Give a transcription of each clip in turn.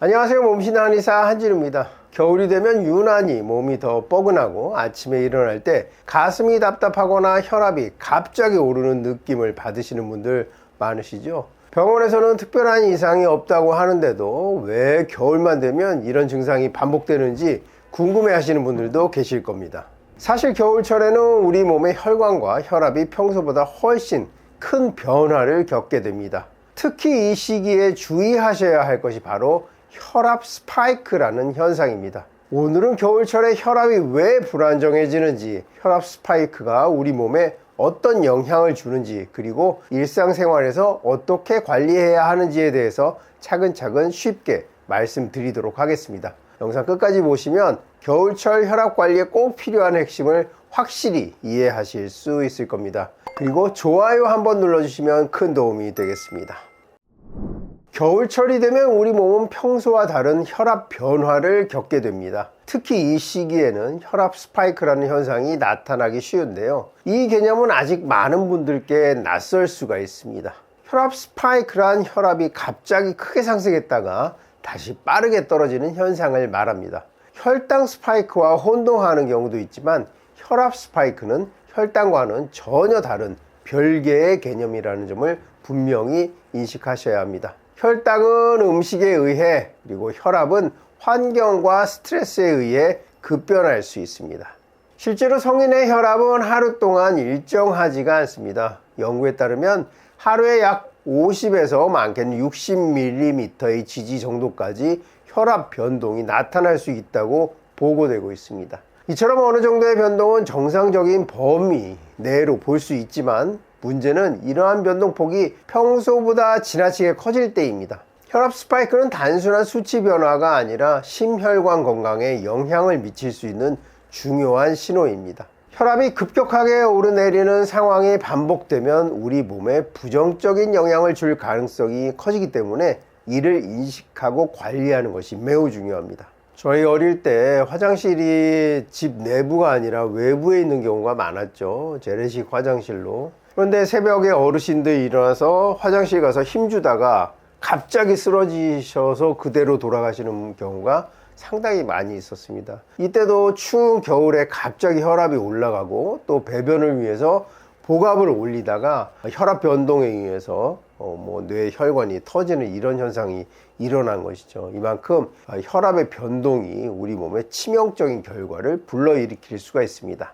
안녕하세요. 몸신의 한의사 한진우입니다. 겨울이 되면 유난히 몸이 더 뻐근하고 아침에 일어날 때 가슴이 답답하거나 혈압이 갑자기 오르는 느낌을 받으시는 분들 많으시죠? 병원에서는 특별한 이상이 없다고 하는데도 왜 겨울만 되면 이런 증상이 반복되는지 궁금해 하시는 분들도 계실 겁니다. 사실 겨울철에는 우리 몸의 혈관과 혈압이 평소보다 훨씬 큰 변화를 겪게 됩니다. 특히 이 시기에 주의하셔야 할 것이 바로 혈압 스파이크라는 현상입니다. 오늘은 겨울철에 혈압이 왜 불안정해지는지, 혈압 스파이크가 우리 몸에 어떤 영향을 주는지, 그리고 일상생활에서 어떻게 관리해야 하는지에 대해서 차근차근 쉽게 말씀드리도록 하겠습니다. 영상 끝까지 보시면 겨울철 혈압 관리에 꼭 필요한 핵심을 확실히 이해하실 수 있을 겁니다. 그리고 좋아요 한번 눌러주시면 큰 도움이 되겠습니다. 겨울철이 되면 우리 몸은 평소와 다른 혈압 변화를 겪게 됩니다. 특히 이 시기에는 혈압 스파이크라는 현상이 나타나기 쉬운데요. 이 개념은 아직 많은 분들께 낯설 수가 있습니다. 혈압 스파이크란 혈압이 갑자기 크게 상승했다가 다시 빠르게 떨어지는 현상을 말합니다. 혈당 스파이크와 혼동하는 경우도 있지만 혈압 스파이크는 혈당과는 전혀 다른 별개의 개념이라는 점을 분명히 인식하셔야 합니다. 혈당은 음식에 의해, 그리고 혈압은 환경과 스트레스에 의해 급변할 수 있습니다. 실제로 성인의 혈압은 하루 동안 일정하지가 않습니다. 연구에 따르면 하루에 약 50에서 많게는 60mm의 지지 정도까지 혈압 변동이 나타날 수 있다고 보고되고 있습니다. 이처럼 어느 정도의 변동은 정상적인 범위 내로 볼 수 있지만 문제는 이러한 변동폭이 평소보다 지나치게 커질 때입니다. 혈압 스파이크는 단순한 수치 변화가 아니라 심혈관 건강에 영향을 미칠 수 있는 중요한 신호입니다. 혈압이 급격하게 오르내리는 상황이 반복되면 우리 몸에 부정적인 영향을 줄 가능성이 커지기 때문에 이를 인식하고 관리하는 것이 매우 중요합니다. 저희 어릴 때 화장실이 집 내부가 아니라 외부에 있는 경우가 많았죠. 재래식 화장실로. 그런데 새벽에 어르신들이 일어나서 화장실 가서 힘주다가 갑자기 쓰러지셔서 그대로 돌아가시는 경우가 상당히 많이 있었습니다. 이때도 추운 겨울에 갑자기 혈압이 올라가고 또 배변을 위해서 복압을 올리다가 혈압 변동에 의해서 뇌 혈관이 터지는 이런 현상이 일어난 것이죠. 이만큼 혈압의 변동이 우리 몸에 치명적인 결과를 불러일으킬 수가 있습니다.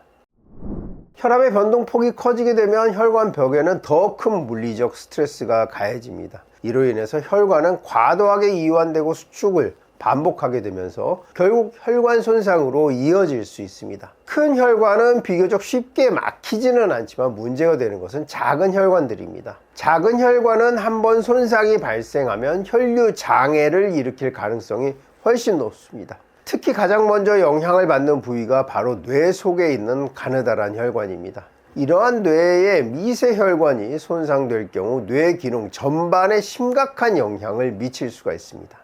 혈압의 변동폭이 커지게 되면 혈관 벽에는 더 큰 물리적 스트레스가 가해집니다. 이로 인해서 혈관은 과도하게 이완되고 수축을 반복하게 되면서 결국 혈관 손상으로 이어질 수 있습니다. 큰 혈관은 비교적 쉽게 막히지는 않지만 문제가 되는 것은 작은 혈관들입니다. 작은 혈관은 한번 손상이 발생하면 혈류 장애를 일으킬 가능성이 훨씬 높습니다. 특히 가장 먼저 영향을 받는 부위가 바로 뇌 속에 있는 가느다란 혈관입니다. 이러한 뇌의 미세혈관이 손상될 경우 뇌 기능 전반에 심각한 영향을 미칠 수가 있습니다.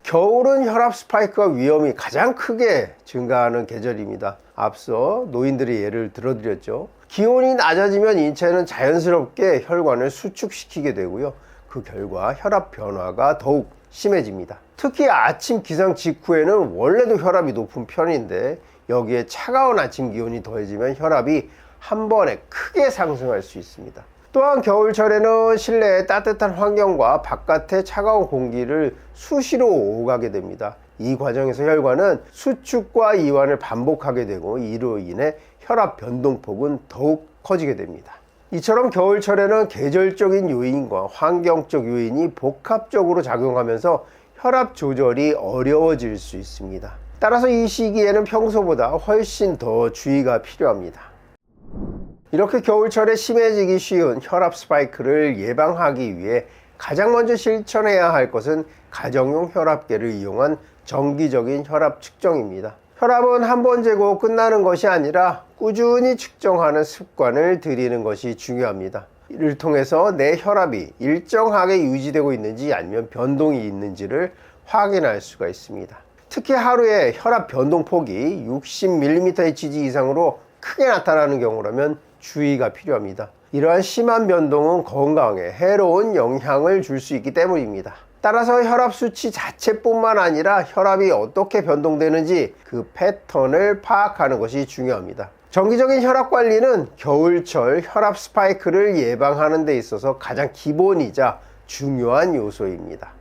겨울은 혈압 스파이크가 위험이 가장 크게 증가하는 계절입니다. 앞서 노인들의 예를 들어드렸죠. 기온이 낮아지면 인체는 자연스럽게 혈관을 수축시키게 되고요. 그 결과 혈압 변화가 더욱 심해집니다. 특히 아침 기상 직후에는 원래도 혈압이 높은 편인데 여기에 차가운 아침 기온이 더해지면 혈압이 한 번에 크게 상승할 수 있습니다. 또한 겨울철에는 실내의 따뜻한 환경과 바깥의 차가운 공기를 수시로 오가게 됩니다. 이 과정에서 혈관은 수축과 이완을 반복하게 되고 이로 인해 혈압 변동폭은 더욱 커지게 됩니다. 이처럼 겨울철에는 계절적인 요인과 환경적 요인이 복합적으로 작용하면서 혈압 조절이 어려워질 수 있습니다. 따라서 이 시기에는 평소보다 훨씬 더 주의가 필요합니다. 이렇게 겨울철에 심해지기 쉬운 혈압 스파이크를 예방하기 위해 가장 먼저 실천해야 할 것은 가정용 혈압계를 이용한 정기적인 혈압 측정입니다. 혈압은 한 번 재고 끝나는 것이 아니라 꾸준히 측정하는 습관을 들이는 것이 중요합니다. 이를 통해서 내 혈압이 일정하게 유지되고 있는지 아니면 변동이 있는지를 확인할 수가 있습니다. 특히 하루에 혈압 변동폭이 60mm의 지지 이상으로 크게 나타나는 경우라면 주의가 필요합니다. 이러한 심한 변동은 건강에 해로운 영향을 줄 수 있기 때문입니다. 따라서 혈압 수치 자체뿐만 아니라 혈압이 어떻게 변동되는지 그 패턴을 파악하는 것이 중요합니다. 정기적인 혈압 관리는 겨울철 혈압 스파이크를 예방하는 데 있어서 가장 기본이자 중요한 요소입니다.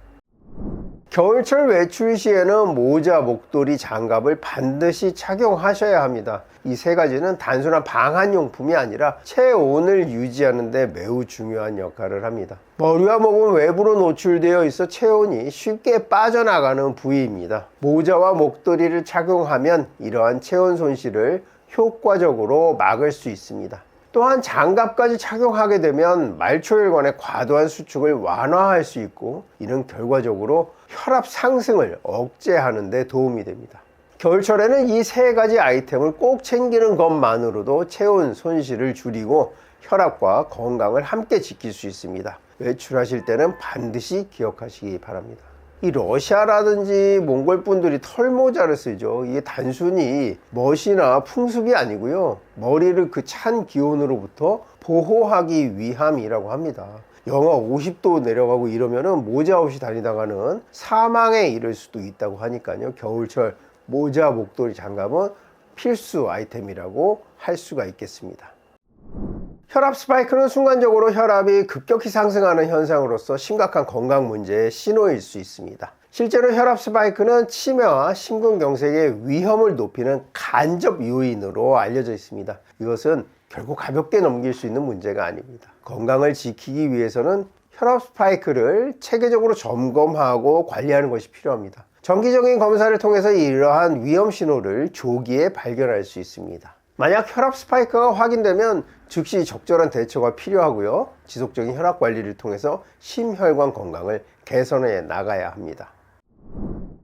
겨울철 외출 시에는 모자, 목도리, 장갑을 반드시 착용하셔야 합니다. 이 세 가지는 단순한 방한용품이 아니라 체온을 유지하는 데 매우 중요한 역할을 합니다. 머리와 목은 외부로 노출되어 있어 체온이 쉽게 빠져나가는 부위입니다. 모자와 목도리를 착용하면 이러한 체온 손실을 효과적으로 막을 수 있습니다. 또한 장갑까지 착용하게 되면 말초혈관의 과도한 수축을 완화할 수 있고, 이는 결과적으로 혈압 상승을 억제하는 데 도움이 됩니다. 겨울철에는 이 세 가지 아이템을 꼭 챙기는 것만으로도 체온 손실을 줄이고 혈압과 건강을 함께 지킬 수 있습니다. 외출하실 때는 반드시 기억하시기 바랍니다. 이 러시아라든지 몽골 분들이 털모자를 쓰죠. 이게 단순히 멋이나 풍습이 아니고요, 머리를 그 찬 기온으로부터 보호하기 위함이라고 합니다. 영하 50도 내려가고 이러면은 모자 없이 다니다가는 사망에 이를 수도 있다고 하니까요, 겨울철 모자, 목도리, 장갑은 필수 아이템이라고 할 수가 있겠습니다. 혈압 스파이크는 순간적으로 혈압이 급격히 상승하는 현상으로서 심각한 건강 문제의 신호일 수 있습니다. 실제로 혈압 스파이크는 치매와 심근경색의 위험을 높이는 간접 요인으로 알려져 있습니다. 이것은 결국 가볍게 넘길 수 있는 문제가 아닙니다. 건강을 지키기 위해서는 혈압 스파이크를 체계적으로 점검하고 관리하는 것이 필요합니다. 정기적인 검사를 통해서 이러한 위험 신호를 조기에 발견할 수 있습니다. 만약 혈압 스파이크가 확인되면 즉시 적절한 대처가 필요하고요, 지속적인 혈압 관리를 통해서 심혈관 건강을 개선해 나가야 합니다.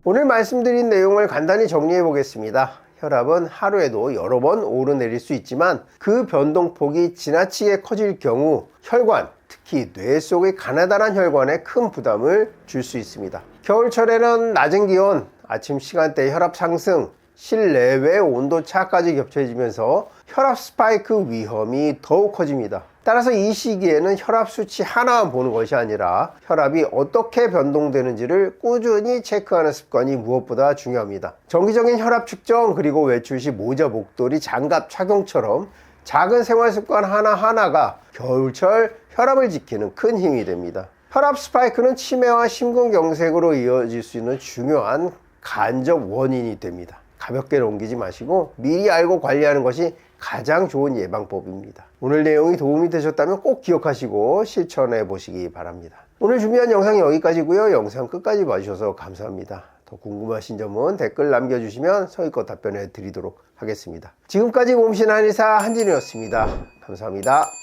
오늘 말씀드린 내용을 간단히 정리해 보겠습니다. 혈압은 하루에도 여러 번 오르내릴 수 있지만 그 변동폭이 지나치게 커질 경우 혈관, 특히 뇌 속의 가느다란 혈관에 큰 부담을 줄 수 있습니다. 겨울철에는 낮은 기온, 아침 시간대 혈압 상승, 실내외 온도차까지 겹쳐지면서 혈압 스파이크 위험이 더욱 커집니다. 따라서 이 시기에는 혈압 수치 하나만 보는 것이 아니라 혈압이 어떻게 변동되는지를 꾸준히 체크하는 습관이 무엇보다 중요합니다. 정기적인 혈압 측정, 그리고 외출 시 모자, 목도리, 장갑 착용처럼 작은 생활 습관 하나하나가 겨울철 혈압을 지키는 큰 힘이 됩니다. 혈압 스파이크는 치매와 심근경색으로 이어질 수 있는 중요한 간접 원인이 됩니다. 가볍게 넘기지 마시고 미리 알고 관리하는 것이 가장 좋은 예방법입니다. 오늘 내용이 도움이 되셨다면 꼭 기억하시고 실천해 보시기 바랍니다. 오늘 준비한 영상이 여기까지고요. 영상 끝까지 봐주셔서 감사합니다. 더 궁금하신 점은 댓글 남겨주시면 성의껏 답변해 드리도록 하겠습니다. 지금까지 몸신 한의사 한진이었습니다. 감사합니다.